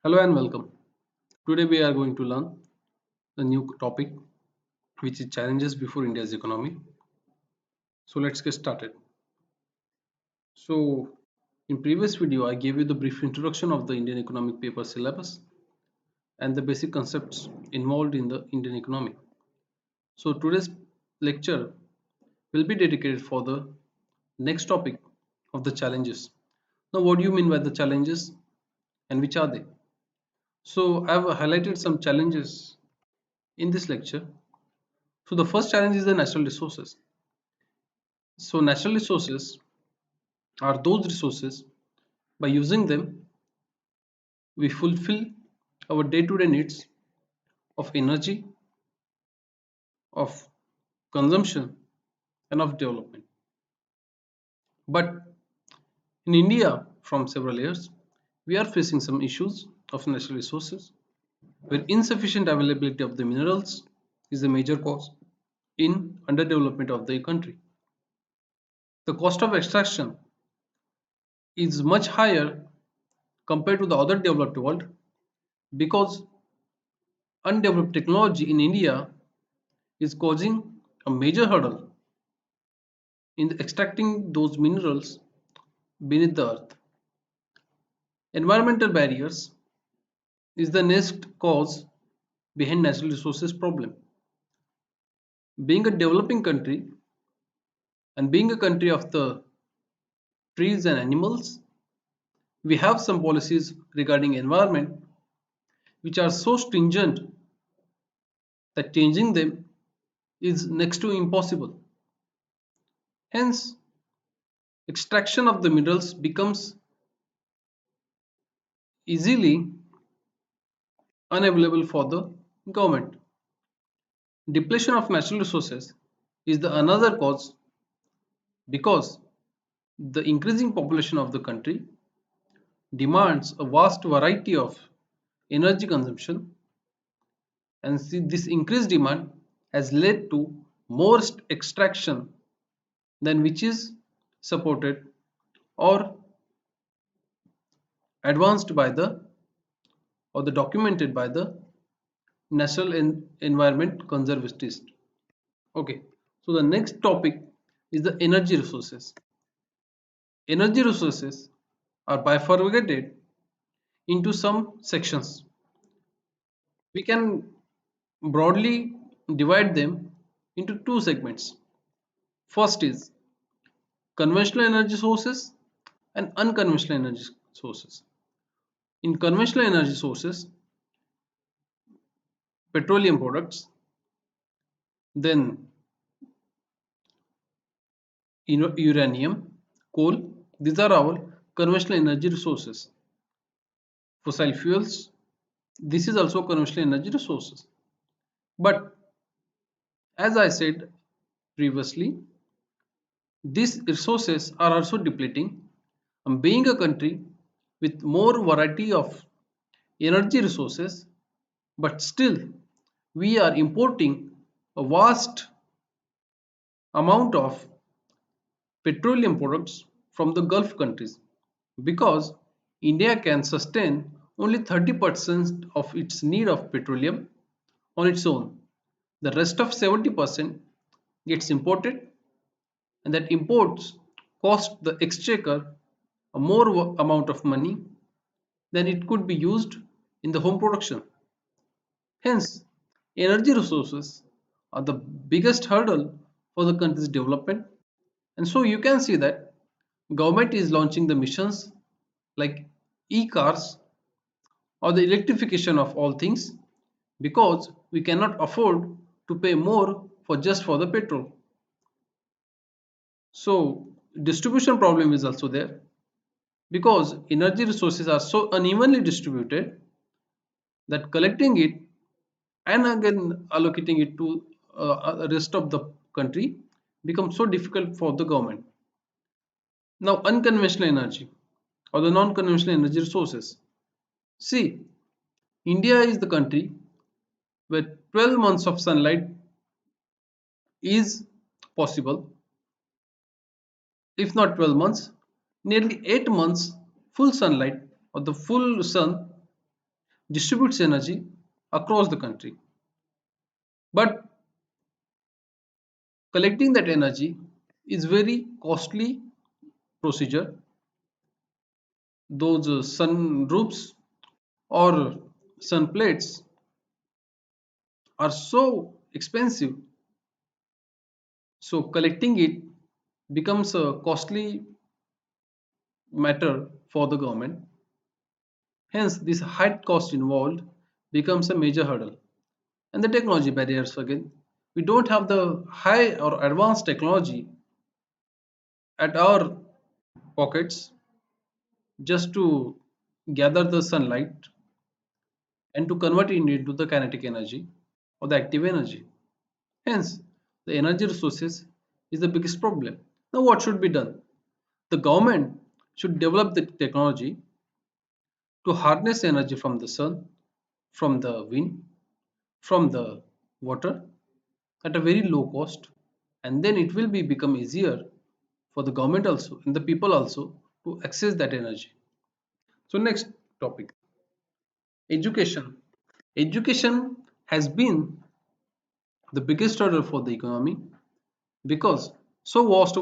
Hello and welcome. Today we are going to learn a new topic which is challenges before India's economy. So let's get started. So in previous video I gave you the brief introduction of the Indian economic paper syllabus and the basic concepts involved in the Indian economy. So today's lecture will be dedicated for the next topic of the challenges. Now what do you mean by the challenges and which are they? So I have highlighted some challenges in this lecture. So the first challenge is the natural resources. So natural resources are those resources by using them we fulfill our day-to-day needs of energy, of consumption and of development. But in India from several years we are facing some issues of natural resources where insufficient availability of the minerals is a major cause in underdevelopment of the country. The cost of extraction is much higher compared to the other developed world because undeveloped technology in India is causing a major hurdle in extracting those minerals beneath the earth. Environmental barriers is the next cause behind natural resources problem. Being a developing country and being a country of the trees and animals, we have some policies regarding environment which are so stringent that changing them is next to impossible. Hence, extraction of the minerals becomes easily unavailable for the government. Depletion of natural resources is the another cause because the increasing population of the country demands a vast variety of energy consumption, and this increased demand has led to more extraction than which is supported or advanced by the or the documented by the national environment conservationists. Okay, so the next topic is the energy resources. Energy resources are bifurcated into some sections. We can broadly divide them into two segments. First is conventional energy sources and unconventional energy sources. In conventional energy sources, petroleum products, then uranium, coal, these are our conventional energy resources. Fossil fuels, this is also conventional energy resources. But as I said previously, these resources are also depleting. And being a country with more variety of energy resources, but still we are importing a vast amount of petroleum products from the Gulf countries because India can sustain only 30% of its need of petroleum on its own. The rest of 70% gets imported, and that imports cost the exchequer a more amount of money than it could be used in the home production. Hence, energy resources are the biggest hurdle for the country's development. And so you can see that government is launching the missions like e-cars or the electrification of all things because we cannot afford to pay more for just for the petrol. So distribution problem is also there because energy resources are so unevenly distributed that collecting it and again allocating it to rest of the country becomes so difficult for the government. Now unconventional energy or the non-conventional energy resources. See, India is the country where 12 months of sunlight is possible, if not 12 months, nearly 8 months full sunlight or the full sun distributes energy across the country. But collecting that energy is very costly procedure. Those sun roofs or sun plates are so expensive, so collecting it becomes a costly matter for the government. Hence, this high cost involved becomes a major hurdle. And the technology barriers again. We don't have the high or advanced technology at our pockets just to gather the sunlight and to convert it into the kinetic energy or the active energy. Hence, the energy resources is the biggest problem. Now, what should be done? The government should develop the technology to harness energy from the sun, from the wind, from the water at a very low cost, and then it will be become easier for the government also and the people also to access that energy. So next topic, education. Education has been the biggest hurdle for the economy because so vast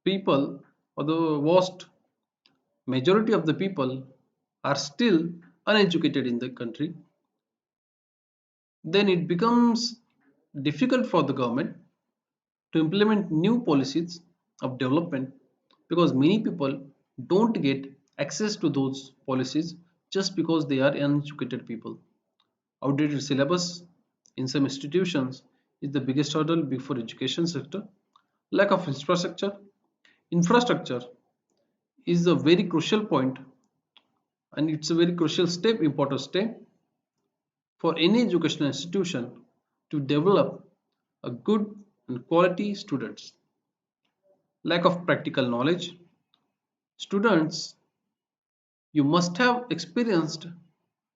people or the vast majority of the people are still uneducated in the country. Then it becomes difficult for the government to implement new policies of development because many people don't get access to those policies just because they are uneducated people. Outdated syllabus in some institutions is the biggest hurdle before education sector. Lack of infrastructure. Infrastructure is a very crucial point and it's a very crucial step, important step for any educational institution to develop a good and quality students. Lack of practical knowledge. Students, you must have experienced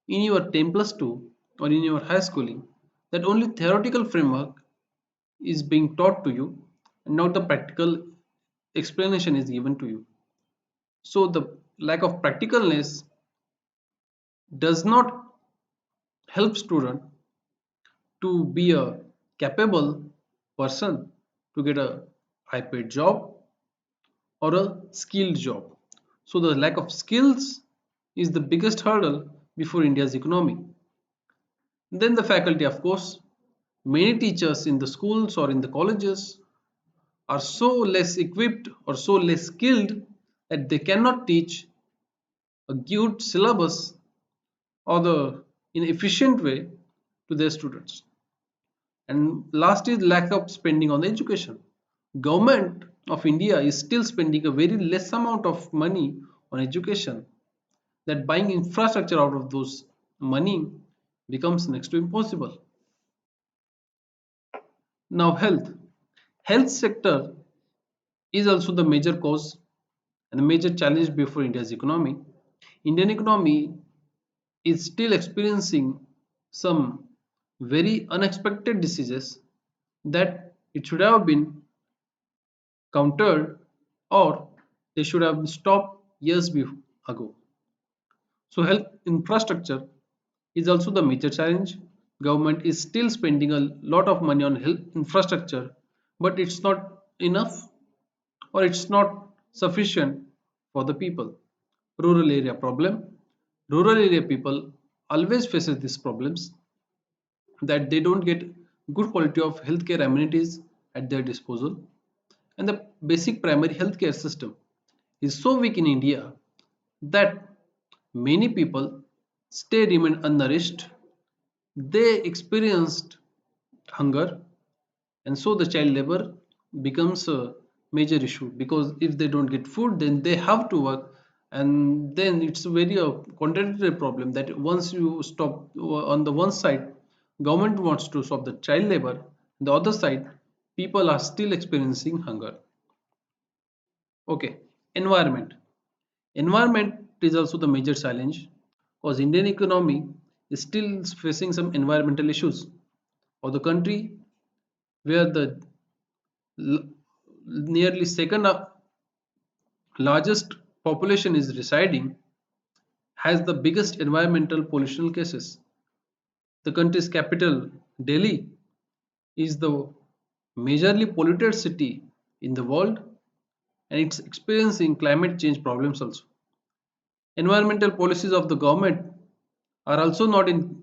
in your 10 plus 2 or in your high schooling that only theoretical framework is being taught to you and not the practical explanation is given to you. So the lack of practicalness does not help student to be a capable person to get a high paid job or a skilled job. So the lack of skills is the biggest hurdle before India's economy. Then the faculty, of course, many teachers in the schools or in the colleges are so less equipped or so less skilled that they cannot teach a good syllabus or the in efficient way to their students. And last is lack of spending on the education. Government of India is still spending a very less amount of money on education that buying infrastructure out of those money becomes next to impossible. Now health. Health sector is also the major cause and the major challenge before India's economy. Indian economy is still experiencing some very unexpected diseases that it should have been countered or they should have stopped ago. So health infrastructure is also the major challenge. Government is still spending a lot of money on health infrastructure, but it's not enough or it's not sufficient for the people. Rural area problem. Rural area people always faces these problems that they don't get good quality of healthcare amenities at their disposal and the basic primary healthcare system is so weak in India that many people stay remain unnourished. They experienced hunger and so the child labor becomes a major issue because if they don't get food then they have to work and then it's a very contradictory problem that once you stop on the one side government wants to stop the child labor on the other side people are still experiencing hunger. Okay, environment. Environment is also the major challenge because Indian economy is still facing some environmental issues or the country where the l- nearly second largest population is residing has the biggest environmental pollution cases. The country's capital, Delhi, is the majorly polluted city in the world, and it's experiencing climate change problems also. Environmental policies of the government are also not in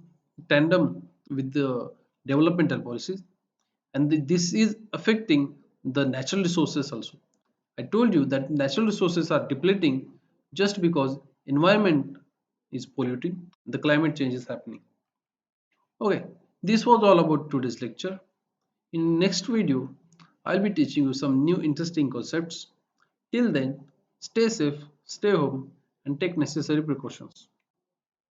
tandem with the developmental policies, and this is affecting the natural resources also. I told you that natural resources are depleting just because environment is polluting, the climate change is happening. Okay, this was all about today's lecture. In next video, I'll be teaching you some new interesting concepts. Till then, stay safe, stay home, and take necessary precautions.